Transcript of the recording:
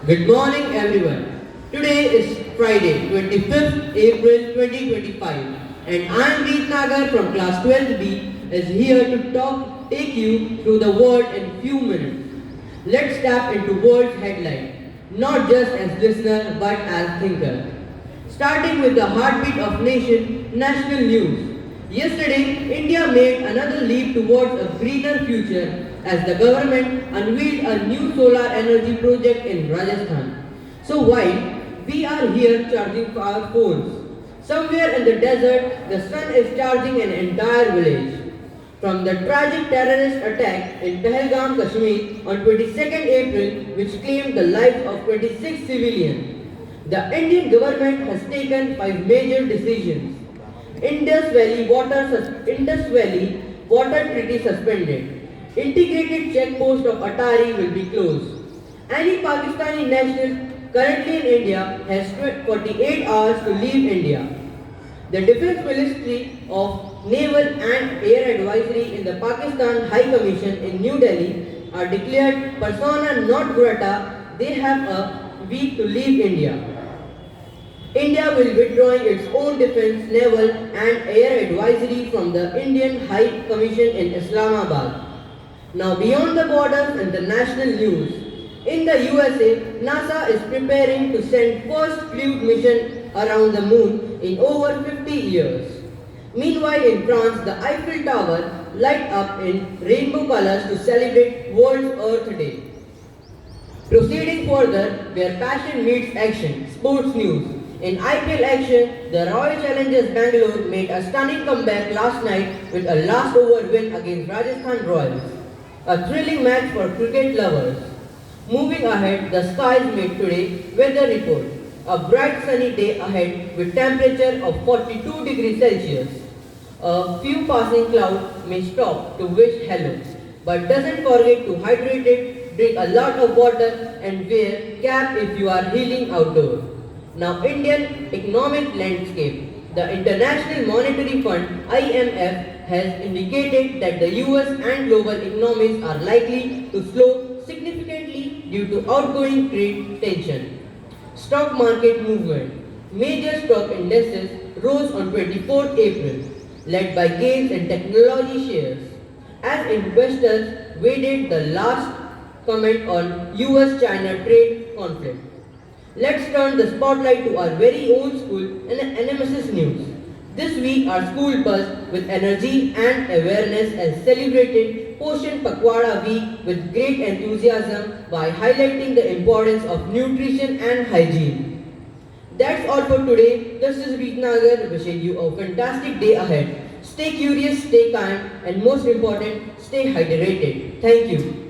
Good morning everyone. Today is Friday, 25th April 2025 and I am Veet Nagar from class 12B is here to take you through the world in few minutes. Let's tap into world's headline, not just as listener but as thinker. Starting with the heartbeat of nation, national news. Yesterday, India made another leap towards a greener future as the government unveiled a new solar energy project in Rajasthan. So while we are here charging our phones, somewhere in the desert, the sun is charging an entire village. From the tragic terrorist attack in Pahalgam, Kashmir on 22nd April, which claimed the lives of 26 civilians, the Indian government has taken 5 major decisions. Indus Valley Water Treaty suspended. Integrated check post of Atari will be closed. Any Pakistani national currently in India has 48 hours to leave India. The Defence Ministry of Naval and Air Advisory in the Pakistan High Commission in New Delhi are declared persona non grata. They have a week to leave India. India will withdrawing its own defence, naval and air advisory from the Indian High Commission in Islamabad. Now beyond the borders, international news. In the USA, NASA is preparing to send first crewed mission around the moon in over 50 years. Meanwhile in France, the Eiffel Tower light up in rainbow colors to celebrate World Earth Day. Proceeding further, where passion meets action, sports news. In IPL action, the Royal Challengers Bangalore made a stunning comeback last night with a last over win against Rajasthan Royals. A thrilling match for cricket lovers. Moving ahead, the skies made today weather report. A bright sunny day ahead with temperature of 42 degrees Celsius. A few passing clouds may stop to wish hello, but doesn't forget to hydrate it, drink a lot of water and wear cap if you are healing outdoors. Now Indian economic landscape. The International Monetary Fund IMF has indicated that the US and global economies are likely to slow significantly due to outgoing trade tension. Stock market movement. Major stock indices rose on 24th April, led by gains in technology shares, as investors waited the last comment on US-China trade conflict. Let's turn the spotlight to our very own school and NMSS news. This week our school buzzed with energy and awareness and celebrated Poshan Pakwara Week with great enthusiasm by highlighting the importance of nutrition and hygiene. That's all for today. This is Veet Nagar wishing you a fantastic day ahead. Stay curious, stay kind and most important, stay hydrated. Thank you.